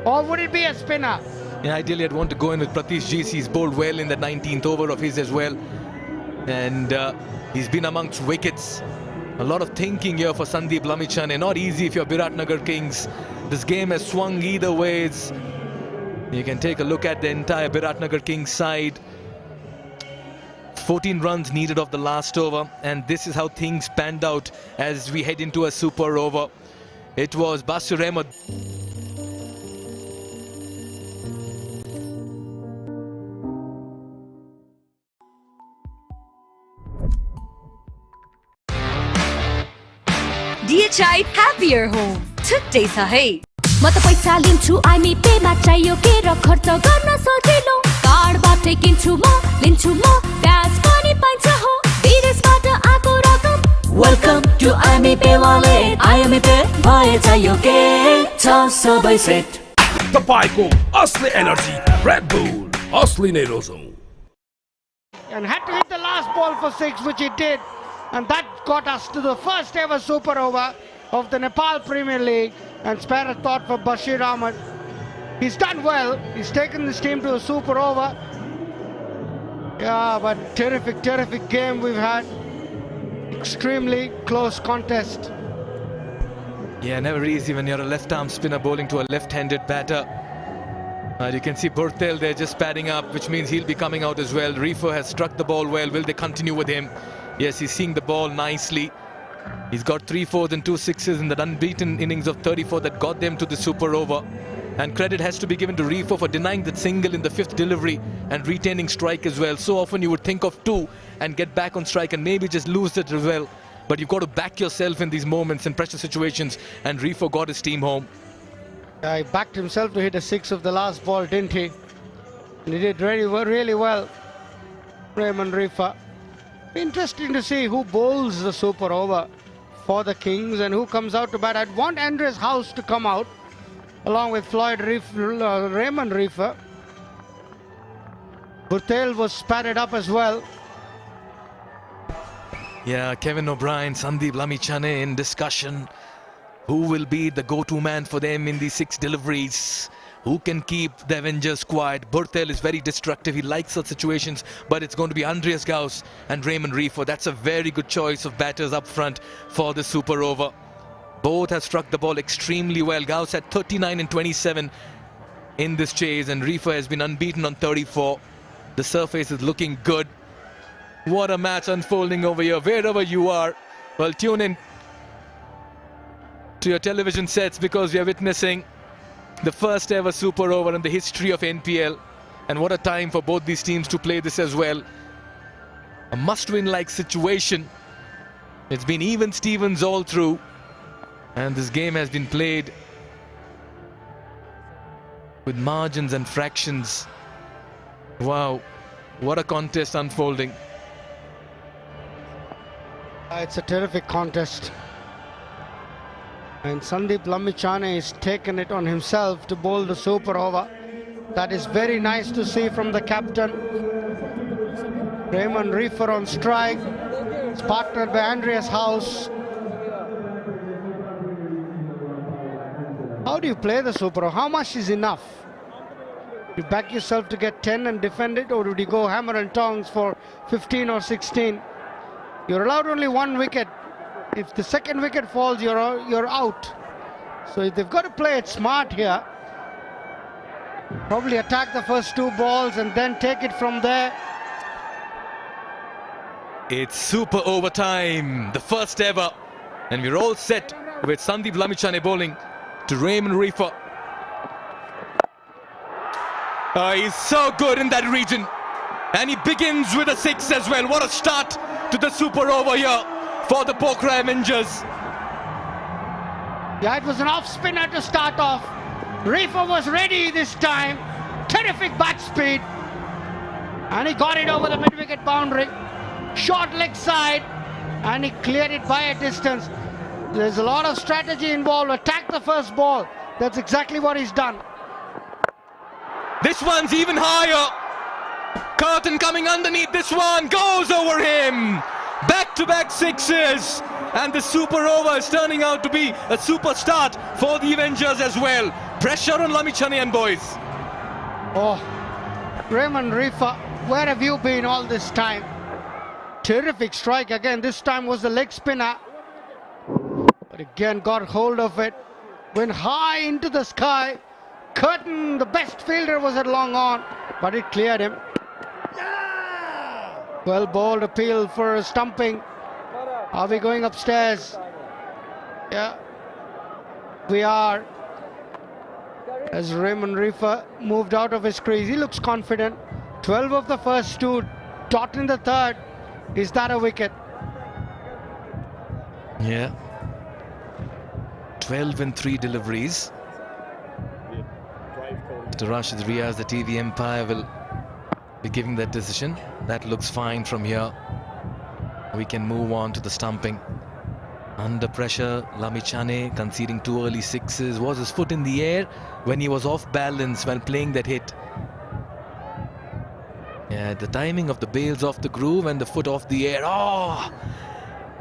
Or would it be a spinner? Yeah, ideally I'd want to go in with Pratish GC. He's bowled well in the 19th over of his as well. And he's been amongst wickets. A lot of thinking here for Sandeep Lamichhane. Not easy if you're Biratnagar Kings. This game has swung either ways. You can take a look at the entire Biratnagar Kings side. 14 runs needed of the last over, and this is how things panned out as we head into a super over. It was Basir Ahmed. DHI Happier Home छुट्टै छ है म त पैसा लिन्छु IME Pema चाहियो के र खर्च गर्न सजिलो कार्डबाटै किन्छु म लिन्छु म ब्याज पनि पाइन्छ हो विदेशबाट आको रकम वेलकम टु आइमी पे वालेट आइमी पे भए चाहियो के छ सबै सेट तपाईको असली एनर्जी रेड बुल असली नै रोजौ And had to hit the last ball for 6, which he did. And that got us to the first ever super over of the Nepal Premier League. And spare a thought for Bashir Ahmed. He's done well. He's taken this team to a super over. Yeah, but terrific game we've had. Extremely close contest. Yeah, never easy when you're a left-arm spinner bowling to a left-handed batter. You can see Burtel there just padding up, which means he'll be coming out as well. Reefer has struck the ball well. Will they continue with him? Yes, he's seeing the ball nicely. He's got 3 4s and 2 6s in that unbeaten innings of 34 that got them to the super over. And credit has to be given to Reefer for denying that single in the 5th delivery and retaining strike as well. So often you would think of 2 and get back on strike and maybe just lose it as well. But you've got to back yourself in these moments and pressure situations, and Reefer got his team home. He backed himself to hit a 6 of the last ball, didn't he? And he did really well, Raymond Reefer. Interesting to see who bowls the super over for the Kings and who comes out to bat. I'd want Andreas House to come out along with Raymond Reefer. Burtel was padded up as well. Yeah, Kevin O'Brien, Sandeep Lamichhane in discussion. Who will be the go-to man for them in these 6 deliveries? Who can keep the Avengers quiet? Burtel is very destructive. He likes such situations, but it's going to be Andreas Gauss and Raymond Reefer. That's a very good choice of batters up front for the super over. Both have struck the ball extremely well. Gauss at 39 and 27 in this chase, and Reefer has been unbeaten on 34. The surface is looking good. What a match unfolding over here. Wherever you are, well, tune in to your television sets because we are witnessing the first ever super over in the history of NPL, and what a time for both these teams to play this as well. A must-win like situation. It's been even Stevens all through, and this game has been played with margins and fractions. Wow, what a contest unfolding. It's a terrific contest. And Sandeep Lamichhane has taken it on himself to bowl the super over. That is very nice to see from the captain. Raymond Reefer on strike. It's partnered by Andreas House. How do you play the super over? How much is enough? You back yourself to get 10 and defend it, or would you go hammer and tongs for 15 or 16? You're allowed only 1 wicket. If the second wicket falls, you're out. So they've got to play it smart here. Probably attack the first 2 balls and then take it from there. It's super overtime, the first ever. And we're all set with Sandeep Lamichhane bowling to Raymond Reefer. He's so good in that region. And he begins with a 6 as well. What a start to the super over here for the Pokhar Avengers. Yeah, it was an off spinner to start off. Reefer was ready this time. Terrific bat speed. And he got it over the mid-wicket boundary. Short leg side. And he cleared it by a distance. There's a lot of strategy involved. Attack the first ball. That's exactly what he's done. This one's even higher. Curtin coming underneath. This one goes over him. Back-to-back 6s, and the super over is turning out to be a super start for the Avengers as well. Pressure on Lamichhane boys. Oh, Raymond Rifa, where have you been all this time? Terrific strike again. This time was the leg spinner. But again got hold of it. Went high into the sky. Curtin, the best fielder, was at long on, but it cleared him. Well bowled appeal for a stumping. Are we going upstairs? Yeah, we are. As Raymond Rifa moved out of his crease, he looks confident. 12 of the first 2, dot in the third. Is that a wicket? Yeah. 12 and 3 deliveries. Mr. Rashid Riaz, the TV umpire, will be giving that decision. That looks fine from here. We can move on to the stumping. Under pressure, Lamichhane conceding 2 early sixes. Was his foot in the air when he was off balance when playing that hit? Yeah, the timing of the bails off the groove and the foot off the air. Oh!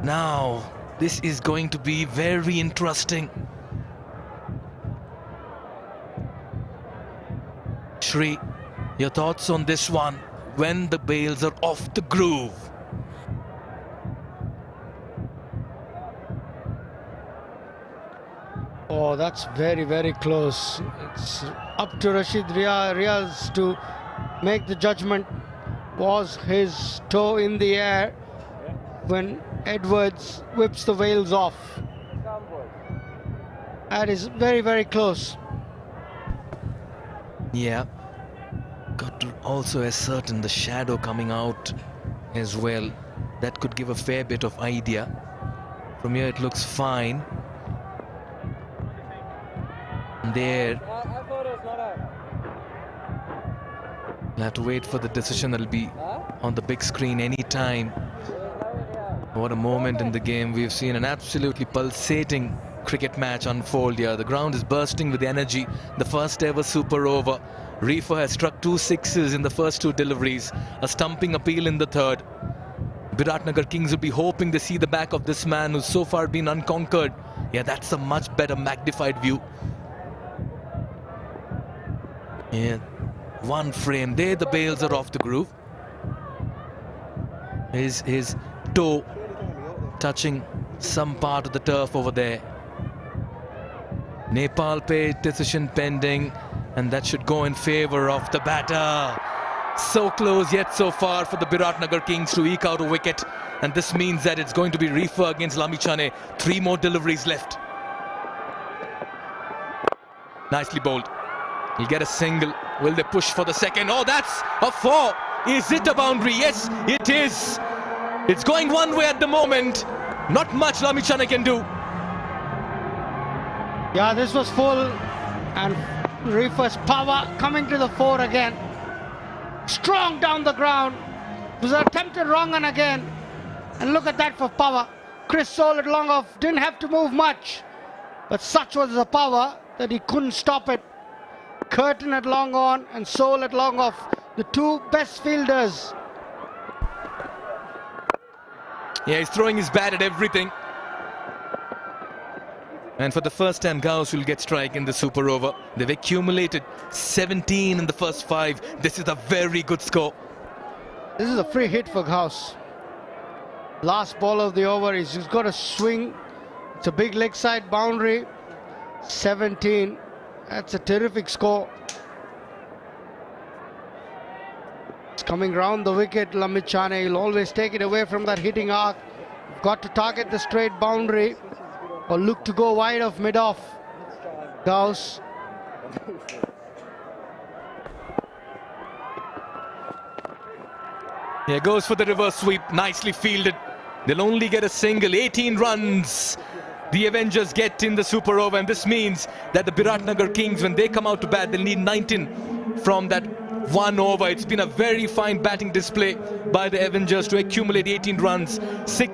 Now, this is going to be very interesting. Shri, your thoughts on this one when the bails are off the groove? Oh, that's very, very close. It's up to Rashid Riaz to make the judgment. Was his toe in the air when Edwards whips the veils off? That is very, very close. Yeah. Got to also ascertain the shadow coming out as well. That could give a fair bit of idea. From here it looks fine. There. We'll have to wait for the decision. That'll be on the big screen anytime. What a moment in the game. We've seen an absolutely pulsating cricket match unfold here. The ground is bursting with energy. The first ever super over. Rifa has struck 2 sixes in the first 2 deliveries. A stumping appeal in the third. Biratnagar Kings will be hoping to see the back of this man who's so far been unconquered. Yeah, that's a much better magnified view. Yeah, one frame there, the bails are off the groove. His toe touching some part of the turf over there. Nepal pay decision pending, and that should go in favor of the batter. So close yet so far for the Biratnagar Kings to eke out a wicket, and this means that it's going to be Rifa against Lamichhane. 3 more deliveries left. Nicely bowled. He'll get a single. Will they push for the second? Oh, that's a 4. Is it a boundary? Yes, it is. It's going one way at the moment. Not much Lamichhane can do. Yeah, this was full, and Rifa's power coming to the fore again. Strong down the ground. It was attempted wrong and again. And look at that for power. Chris sold it long off. Didn't have to move much. But such was the power that he couldn't stop it. Curtin at long on and Soul at long off. The 2 best fielders. Yeah, he's throwing his bat at everything. And for the first time, Gauss will get strike in the super over. They've accumulated 17 in the first 5. This is a very good score. This is a free hit for Gauss. Last ball of the over. He's just got a swing. It's a big leg side boundary. 17. That's a terrific score. It's coming round the wicket. Lamichhane, he'll always take it away from that hitting arc. Got to target the straight boundary or look to go wide of mid-off. Gauss. Yeah, goes for the reverse sweep. Nicely fielded. They'll only get a single. 18 runs the Avengers get in the super over, and this means that the Biratnagar Kings, when they come out to bat, they'll need 19 from that 1 over. It's been a very fine batting display by the Avengers to accumulate 18 runs. 6